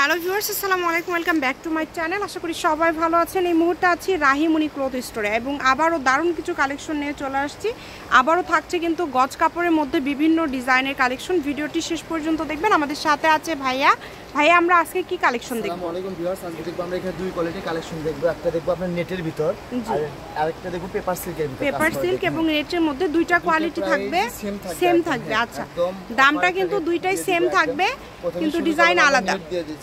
Hello viewers, আসসালামু আলাইকুম, welcome back to my channel. আশা করি সবাই ভালো আছেন। এই মুহূর্তে আছি রাহিমণি ক্লথ স্টোরে এবং আবারও দারুণ কিছু কালেকশন নিয়ে চলে আসছি। আবারও থাকছে কিন্তু গজ কাপড়ের মধ্যে বিভিন্ন ডিজাইনের কালেকশন। ভিডিওটি শেষ পর্যন্ত দেখবেন। আমাদের সাথে আছে ভাইয়া। আমরা আজকে কি কালেকশন দেখব? আসসালামু আলাইকুম ভিউয়ার্স, আজকে দেখব আমরা এখানে দুই কোয়ালিটির কালেকশন দেখব। একটা দেখব আপনার নেটের ভিতর আর আরেকটা দেখব পেপার সিল্কের ভিতর। পেপার সিল্ক এবং নেটের মধ্যে দুইটা কোয়ালিটি থাকবে, সেম থাকবে। আচ্ছা, দামটা কিন্তু দুইটাই সেম থাকবে, কিন্তু ডিজাইন আলাদা।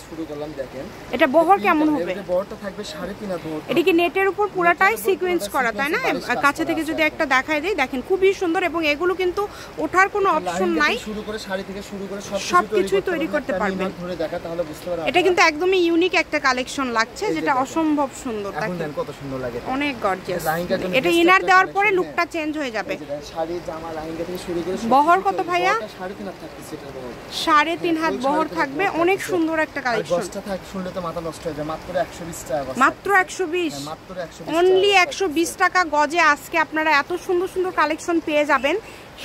শুরু করলাম, দেখেন এটা বহর কেমন হবে? এটা বহরটা থাকবে 3.5 বহর। এটা কি নেটের উপর পুরোটাই সিকোয়েন্স করা, তাই না? কাছে থেকে যদি একটা দেখায় দেই, দেখেন খুবই সুন্দর এবং এগুলো কিন্তু ওঠার কোনো অপশন নাই। শুরু করে শাড়ি থেকে শুরু করে সবকিছুই তৈরি করতে পারবেন। ধরে দেখা তাহলে বুঝতে পারবেন। এটা কিন্তু একদমই ইউনিক একটা কালেকশন লাগছে, যেটা অসম্ভব সুন্দর। দেখেন কত সুন্দর লাগে, অনেক গর্জিয়াস। এটা ইনার দেওয়ার পরে লুকটা চেঞ্জ হয়ে যাবে। শাড়ি জামা লাইঙ্গা থেকে শুরু করে বহর কত ভাইয়া? 3.5 হাত থাকতেছে। এটা বহর 3.5 হাত বহর থাকবে। অনেক সুন্দর একটা কালেকশন। গজটা থাক শুনলে তো মাথা নষ্ট হয়ে যায়। মাত্র 120 টাকা। মাত্র 120, মাত্র 120, অনলি 120 টাকা গজে আজকে আপনারা এত সুন্দর সুন্দর কালেকশন পেয়ে যাবেন।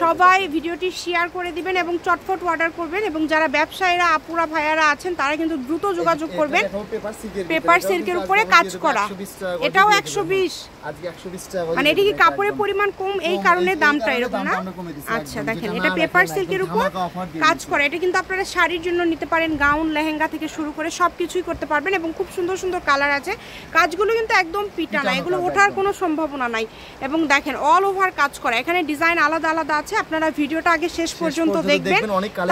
সবাই ভিডিওটি শেয়ার করে দিবেন এবং চটফট অর্ডার করবেন। এবং যারা ব্যবসায়ীরা আপুরা ভাইয়ারা আছেন তারা কিন্তু দ্রুত যোগাযোগ করবেন। পেপার সিল্কের উপরে কাজ করা, এটাও 120। আজকে 120 টাকা। মানে এটা কি কাপড়ের পরিমাণ কম, এই কারণে দামটা এরকম না? আচ্ছা, দেখেন এটা পেপার সিল্কের উপর কাজ করে। এটা কিন্তু আপনারা শাড়ির জন্য নিতে পারেন, গাউন লেহেঙ্গা থেকে শুরু করে সবকিছুই করতে পারবেন এবং খুব সুন্দর সুন্দর কালার আছে। কাজগুলো কিন্তু একদম পিটা না, এগুলো ওঠার কোনো সম্ভাবনা নাই। এবং দেখেন অল ওভার কাজ করা, এখানে ডিজাইন আলাদা আলাদা আছে। আপনারা ভিডিওটা আগে শেষ পর্যন্ত দেখবেন,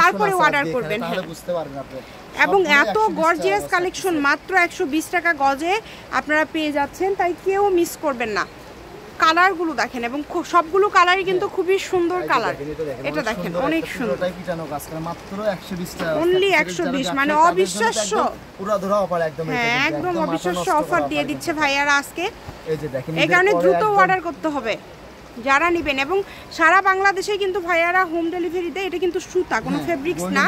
তারপরে অর্ডার করবেন। হ্যাঁ, বুঝতে পারবেন আপনি। এবং এত গর্জিয়াস কালেকশন মাত্র 120 টাকা গজে আপনারা পেয়ে যাচ্ছেন, তাই কেউ মিস করবেন না। কালারগুলো দেখেন এবং সবগুলো কালারই কিন্তু খুবই সুন্দর কালার। এটা দেখেন অনেক সুন্দর, মাত্র 120 টাকা, অনলি 120। মানে অবিশ্বাস্য, পুরো ধরা অফার একদম। হ্যাঁ, একদম অবিশ্বাস্য অফার দিয়ে দিচ্ছে ভাইয়ারা আজকে। এই যে দেখেন, এই কারণে দ্রুত অর্ডার করতে হবে যারা নেবেন। এবং সারা বাংলাদেশে কিন্তু ভাইয়ারা হোম ডেলিভারি দেয়। এটা কিন্তু সুতা, কোনো ফেব্রিক্স না,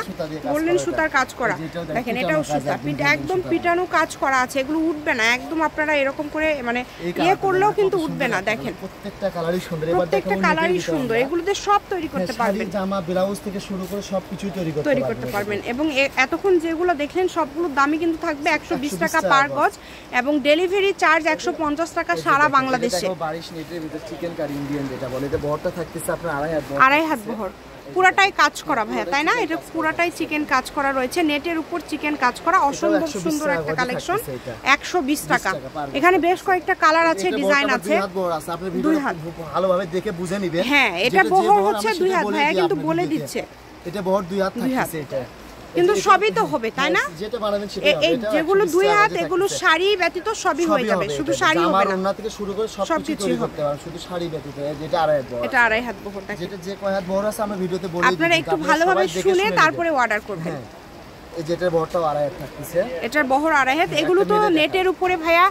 গোল্ডেন সুতার কাজ করা। দেখেন এটাও সুতা, একদম পিটানো কাজ করা আছে। এগুলো উঠবে না একদম, আপনারা এরকম করে মানে ইয়ে করলেও কিন্তু উঠবে না। দেখেন প্রত্যেকটা কালারই সুন্দর, প্রত্যেকটা কালারই সুন্দর। এগুলোতে সব তৈরি করতে পারবেন, জামা ব্লাউজ থেকে শুরু করে সবকিছু তৈরি করতে পারবেন। এবং এতক্ষণ যেগুলো দেখলেন সবগুলোর দামই কিন্তু থাকবে 120 টাকা পার গজ এবং ডেলিভারি চার্জ 150 টাকা সারা বাংলাদেশে। বারিশ নেটের ভিতর চিকেন কারি যেটা বলে, এটা বহরটা থাকতেছে আপনার 2.5 হাত বহর, পুরাটাই কাজ করা ভাইয়া, তাই না? এটা পুরাটাই চিকেন কাজ করা রয়েছে, নেটের উপর চিকেন কাজ করা। অসম্ভব সুন্দর একটা কালেকশন, 120 টাকা। এখানে বেশ কয়েকটা কালার আছে, ডিজাইন আছে। 2 হাত ভালোভাবে দেখে বুঝে নিবেন। হ্যাঁ, এটা বহর হচ্ছে 2 হাত, ভাইয়া কিন্তু বলে দিচ্ছে এটা বহর 2 হাত থাকতেছে। এটা কিন্তু সবই তো হবে, তাই না? যেটা বানাবেন সেটা হবে। এই যেগুলো 2 হাত, এগুলো শাড়ি ব্যতীত সবই হয়ে যাবে, শুধু শাড়ি হবে না। আমার ওন্না থেকে শুরু করে সবকিছু তৈরি করতে পারবেন, শুধু শাড়ি ব্যতীত। যেটা 2.5 হাত বহর, এটা 2.5 হাত বহর। যেটা যে কয় হাত বহর আছে আমরা ভিডিওতে বলে দিই, আপনারা একটু ভালোভাবে শুনে তারপরে অর্ডার করবেন। এই যেটার বহরটাও 2.5 হাত থাকতেছে। এটার বহর 2.5 হাত। এগুলো তো নেটের উপরে ভাইয়া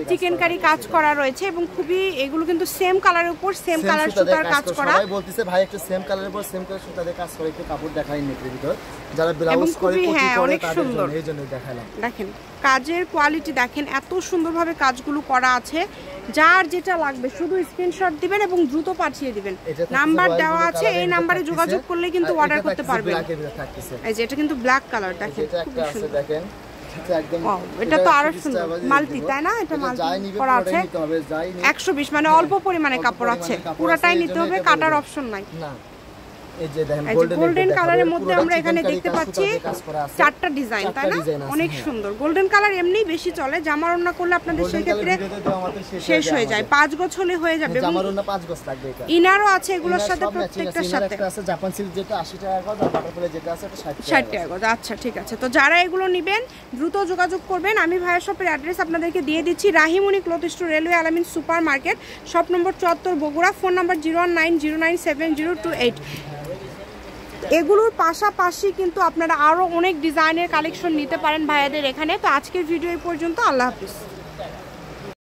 চিকেন কারি কাজ করা রয়েছে এবং খুবই এগুলো কিন্তু সেম কালারের উপর সেম কালার সুতার কাজ করা। সবাই বলতেছে ভাই একটু সেম কালারের উপর সেম কালার সুতা দিয়ে কাজ করে, একটু কাপড় দেখাই নেটের ভিতর। যারা ব্লাউজ করে অনেক সুন্দর, এই জন্য দেখালাম। দেখেন কাজের কোয়ালিটি দেখেন, এত সুন্দরভাবে কাজগুলো করা আছে। যার যেটা লাগবে শুধু স্ক্রিনশট দিবেন এবং দ্রুত পাঠিয়ে দিবেন। নাম্বার দেওয়া আছে, এই নাম্বারে যোগাযোগ করলে কিন্তু অর্ডার করতে পারবেন। এই যে এটা কিন্তু ব্ল্যাক কালার, দেখেন খুব সুন্দর। দেখেন এটা তো আরো সুন্দর, মাল্টি, তাই না? এটা মাল্টি করা আছে। 120 মানে অল্প পরিমাণে কাপড় আছে, পুরোটাই নিতে হবে, কাটার অপশন নাই। এই যে দেখেন গোল্ডেন কালারের মধ্যে আমরা এখানে দেখতে পাচ্ছি 4টা ডিজাইন, তাই না? অনেক সুন্দর। গোল্ডেন কালার এমনি বেশি চলে, জামার ওন্না করলে আপনাদের সেই ক্ষেত্রে শেষ হয়ে যায়। 5 গজ হলে হয়ে যাবে। জামার ওন্না 5 গজ লাগবে। এটা ইনারও আছে এগুলোর সাথে, প্রত্যেকটার সাথে একটা আছে জাপান সিল্ক, যেটা 80 টাকা গজ, আর বাটারফ্লাই যেটা আছে এটা 60 টাকা গজ। আচ্ছা ঠিক আছে, তো যারা এগুলো নেবেন দ্রুত যোগাযোগ করবেন। আমি ভাইয়া শপের অ্যাড্রেস আপনাদেরকে দিয়ে দিচ্ছি, রাহিমণি ক্লথ স্টোর, রেলওয়ে আলামিন super market, shop number 74, Bogura. Phone number 019097028। এগুলোর পাশাপাশি কিন্তু আপনারা আরো অনেক ডিজাইনের কালেকশন নিতে পারেন ভাইয়াদের এখানে। তো আজকের ভিডিও এই পর্যন্ত, আল্লাহ হাফিজ।